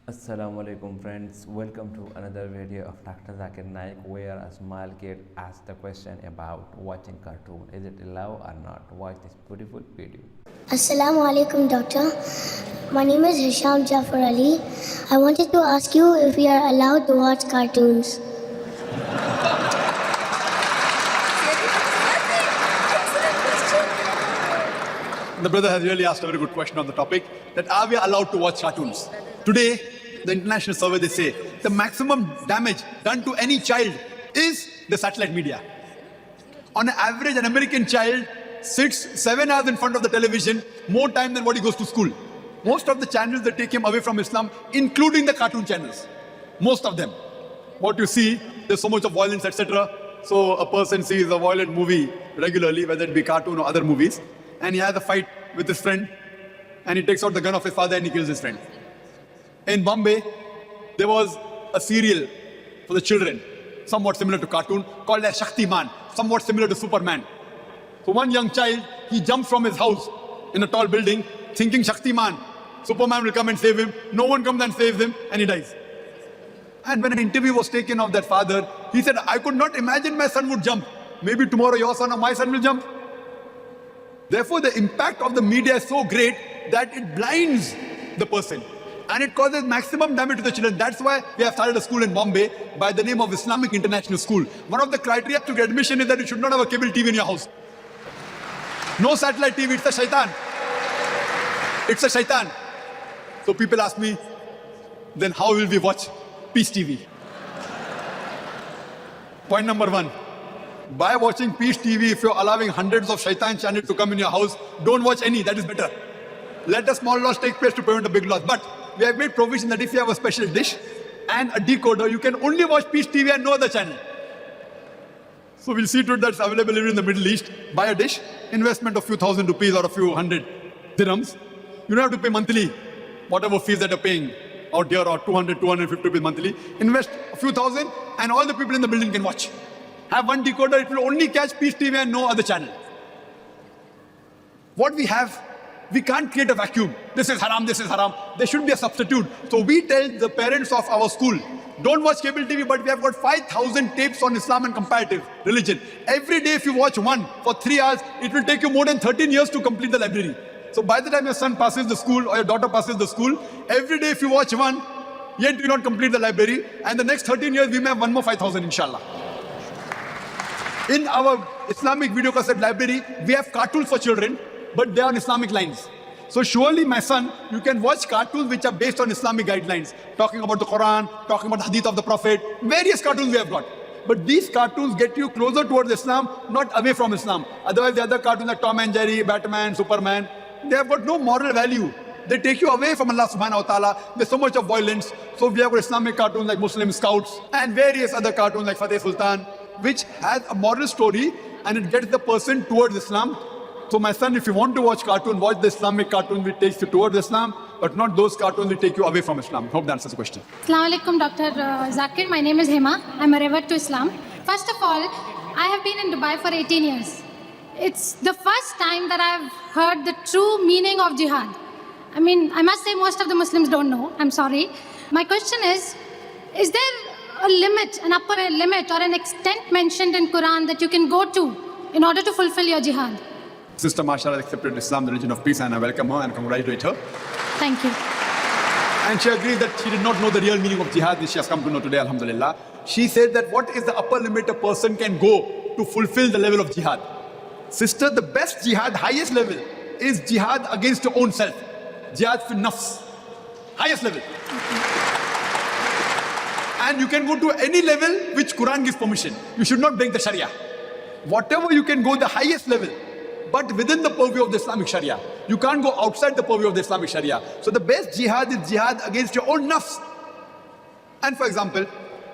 Assalamu alaikum friends, welcome to another video of Dr. Zakir Naik, where a small kid asked the question about watching cartoon. Is it allowed or not? Watch this beautiful video. Assalamu alaikum, doctor. My name is Hisham Jafar Ali. I wanted to ask you if we are allowed to watch cartoons. The brother has really asked a very good question on the topic, that are we allowed to watch cartoons? Today, the international survey, they say the maximum damage done to any child is the satellite media. On average, an American child sits 7 hours in front of the television, more time than what he goes to school. Most of the channels that take him away from Islam, including the cartoon channels. Most of them. What you see, there's so much of violence, etc. So a person sees a violent movie regularly, whether it be cartoon or other movies, and he has a fight with his friend, and he takes out the gun of his father and he kills his friend. In Bombay, there was a serial for the children, somewhat similar to cartoon, called as Shaktiman, somewhat similar to Superman. So one young child, he jumps from his house in a tall building, thinking Shaktiman, Superman will come and save him. No one comes and saves him, and he dies. And when an interview was taken of that father, he said, I could not imagine my son would jump. Maybe tomorrow your son or my son will jump. Therefore, the impact of the media is so great that it blinds the person. And it causes maximum damage to the children. That's why we have started a school in Bombay by the name of Islamic International School. One of the criteria to get admission is that you should not have a cable TV in your house. No satellite TV, it's a shaitan. It's a shaitan. So people ask me, then how will we watch Peace TV? Point number one. By watching Peace TV, if you're allowing hundreds of shaitan channels to come in your house, don't watch any, that is better. Let a small loss take place to prevent a big loss. But we have made provision that if you have a special dish and a decoder, you can only watch Peace TV and no other channel. So we'll see to it that's available even in the Middle East. Buy a dish, investment of few thousand rupees or a few hundred dirhams. You don't have to pay monthly, whatever fees that you're paying out here, or 200, 250 rupees monthly. Invest a few thousand and all the people in the building can watch. Have one decoder, it will only catch Peace TV and no other channel. What we have, we can't create a vacuum. This is haram, this is haram. There should be a substitute. So we tell the parents of our school, don't watch cable TV, but we have got 5,000 tapes on Islam and comparative religion. Every day if you watch one for 3 hours, it will take you more than 13 years to complete the library. So by the time your son passes the school or your daughter passes the school, every day if you watch one, yet you do not complete the library, and the next 13 years we may have one more 5,000 inshallah. In our Islamic video cassette library, we have cartoons for children, but they are on Islamic lines. So surely, my son, you can watch cartoons which are based on Islamic guidelines, talking about the Quran, talking about the hadith of the Prophet, various cartoons we have got. But these cartoons get you closer towards Islam, not away from Islam. Otherwise, the other cartoons like Tom and Jerry, Batman, Superman, they have got no moral value. They take you away from Allah subhanahu wa ta'ala. There's so much of violence. So we have got Islamic cartoons like Muslim Scouts and various other cartoons like Fateh Sultan, which has a moral story and it gets the person towards Islam. So my son, if you want to watch cartoon, watch the Islamic cartoon which takes you towards Islam, but not those cartoons which take you away from Islam. Hope that answers the question. Assalamu alaikum, Dr. Zakir. My name is Hema. I'm a revert to Islam. First of all, I have been in Dubai for 18 years. It's the first time that I've heard the true meaning of jihad. I mean, I must say most of the Muslims don't know. I'm sorry. My question is there a limit, an upper limit or an extent mentioned in Quran that you can go to in order to fulfill your jihad? Sister Masha has accepted Islam, the religion of peace, and I welcome her and congratulate her. Thank you. And she agrees that she did not know the real meaning of jihad, which she has come to know today, alhamdulillah. She said that what is the upper limit a person can go to fulfill the level of jihad? Sister, the best jihad, highest level, is jihad against your own self. Jihad fi nafs. Highest level. And you can go to any level which Quran gives permission. You should not break the Sharia. Whatever you can go the highest level, but within the purview of the Islamic Sharia. You can't go outside the purview of the Islamic Sharia. So the best jihad is jihad against your own nafs. And for example,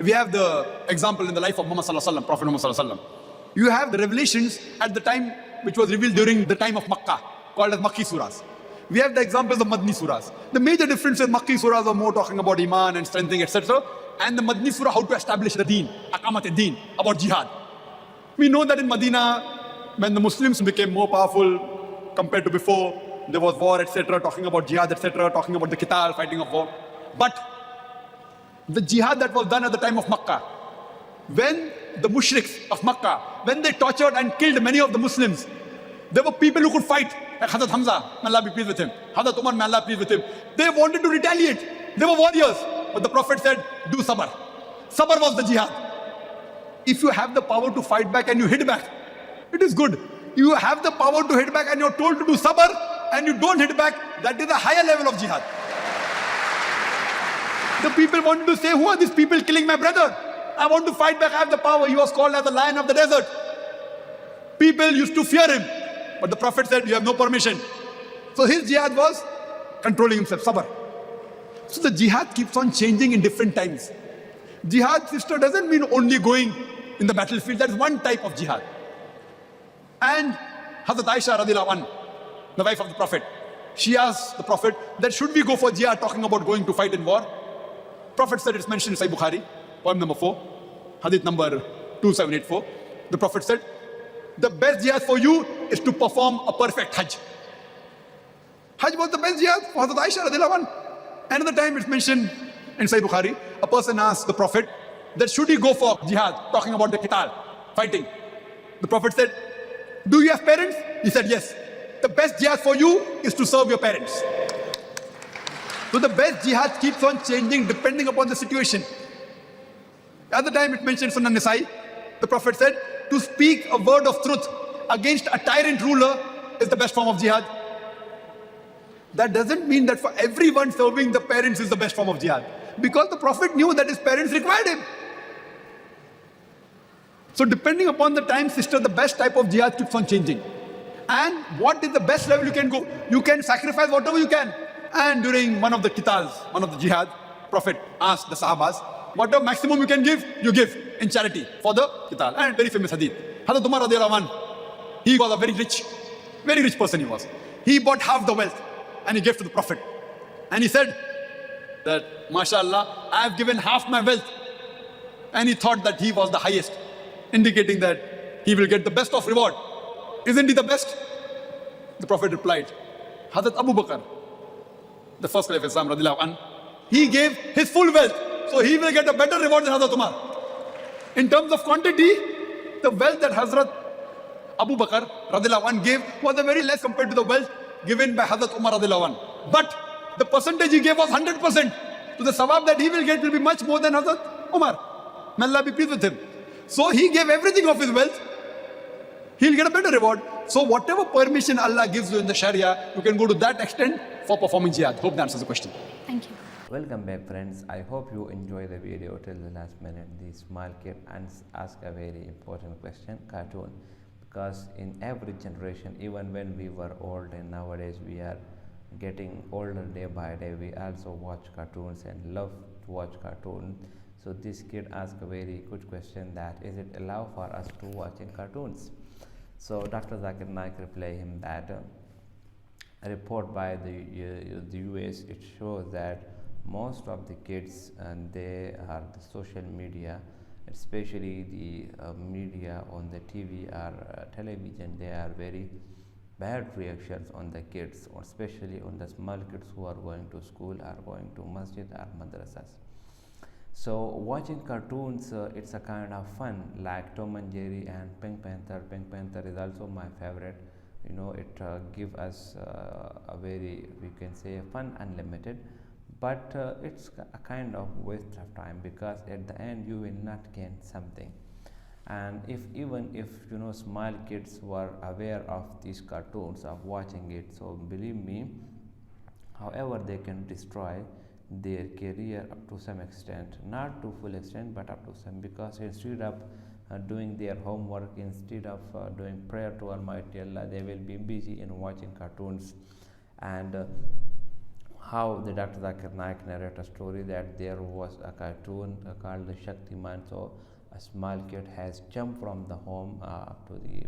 we have the example in the life of Muhammad Sallallahu Alaihi Wasallam, Prophet Muhammad Sallallahu Alaihi Wasallam. You have the revelations at the time which was revealed during the time of Makkah, called as Makki surahs. We have the examples of Madni surahs. The major difference is Makki surahs are more talking about Iman and strengthening, etc. And the Madni surah, how to establish the deen, Aqamat ad-Deen, about jihad. We know that in Medina, when the Muslims became more powerful compared to before, there was war, etc., talking about jihad, etc., talking about the qital, fighting of war. But the jihad that was done at the time of Makkah, when the mushriks of Makkah, when they tortured and killed many of the Muslims, there were people who could fight, like Hazrat Hamza, may Allah be pleased with him, Hazrat Umar, may Allah be pleased with him. They wanted to retaliate. They were warriors. But the Prophet said, do sabr. Sabr was the jihad. If you have the power to fight back and you hit back, it is good. You have the power to hit back and you're told to do sabr and you don't hit back, that is a higher level of jihad. The people wanted to say, who are these people killing my brother? I want to fight back, I have the power. He was called as the lion of the desert. People used to fear him. But the Prophet said, you have no permission. So his jihad was controlling himself, sabr. So the jihad keeps on changing in different times. Jihad, sister, doesn't mean only going in the battlefield. That's one type of jihad. And Hazrat Aisha radiallahu anha, the wife of the Prophet, she asked the Prophet that should we go for jihad, talking about going to fight in war? Prophet said, it's mentioned in Sahih Bukhari, poem number 4, hadith number 2784. The Prophet said, the best jihad for you is to perform a perfect Hajj. Hajj was the best jihad for Hazrat Aisha radiallahu anha. Another time it's mentioned in Sahih Bukhari, a person asked the Prophet that should he go for jihad, talking about the qital, fighting. The Prophet said, do you have parents? He said, yes. The best jihad for you is to serve your parents. So the best jihad keeps on changing depending upon the situation. At the time it mentioned Sunan Nisai, the Prophet said, to speak a word of truth against a tyrant ruler is the best form of jihad. That doesn't mean that for everyone serving the parents is the best form of jihad. Because the Prophet knew that his parents required him. So depending upon the time, sister, the best type of jihad keeps on changing. And what is the best level you can go? You can sacrifice whatever you can. And during one of the qitals, one of the jihad, Prophet asked the Sahabas, whatever maximum you can give, you give in charity for the qital. And very famous hadith. Hazrat Umar radiallahu anhu, he was a very rich person he was. He bought half the wealth and he gave to the Prophet. And he said that, MashaAllah, I have given half my wealth. And he thought that he was the highest, indicating that he will get the best of reward. Isn't he the best? The Prophet replied, Hazrat Abu Bakr, the first Caliph of Islam, radiallahu anhu, he gave his full wealth, so he will get a better reward than Hazrat Umar. In terms of quantity, the wealth that Hazrat Abu Bakr radiallahu anhu gave was a very less compared to the wealth given by Hazrat Umar radiallahu anhu. But the percentage he gave was 100%. So the sawab that he will get will be much more than Hazrat Umar. May Allah be pleased with him. So he gave everything of his wealth. He'll get a better reward. So whatever permission Allah gives you in the Sharia, you can go to that extent for performing jihad. Hope that answers the question. Thank you. Welcome back, friends. I hope you enjoy the video till the last minute. The small kid asked a very important question, cartoon. Because in every generation, even when we were old and nowadays we are getting older day by day, we also watch cartoons and love to watch cartoons. So this kid asked a very good question, that is it allowed for us to watch in cartoons? So Dr. Zakir Naik replied him that a report by the US, it shows that most of the kids, and they are the social media, especially the media on the TV or television, they are very bad reactions on the kids, or especially on the small kids who are going to school or going to masjid or madrasas. So watching cartoons, it's a kind of fun, like Tom and Jerry and Pink Panther. Pink Panther is also my favorite. You know, it gives us a very, we can say, fun unlimited, but it's a kind of waste of time, because at the end you will not gain something. And even if you know small kids were aware of these cartoons, of watching it, so believe me, however they can destroy their career up to some extent, not to full extent but up to some, because instead of doing their homework, instead of doing prayer to Almighty Allah, they will be busy in watching cartoons. And how the Dr. Zakir Naik narrated a story that there was a cartoon called the Shaktiman. So a small kid has jumped from the home to the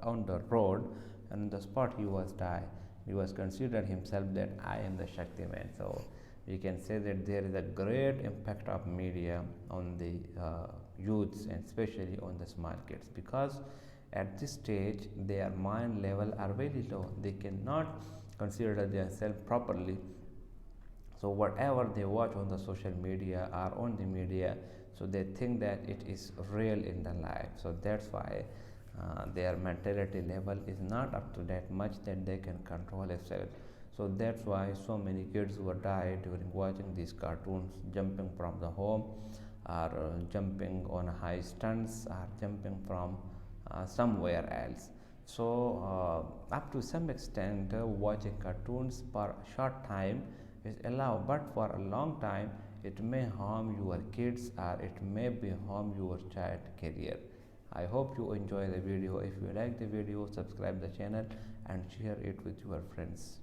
on the road, and on the spot he was died. He was considered himself that I am the Shaktiman. So we can say that there is a great impact of media on the youths, and especially on the small kids, because at this stage their mind level are very low. They cannot consider themselves properly. So whatever they watch on the social media or on the media, so they think that it is real in the life. So that's why their mentality level is not up to that much that they can control themselves. So that's why so many kids were died during watching these cartoons, jumping from the home, or jumping on high stunts, or jumping from somewhere else. So up to some extent, watching cartoons for a short time is allowed, but for a long time it may harm your kids, or it may be harm your child career. I hope you enjoy the video. If you like the video, subscribe the channel and share it with your friends.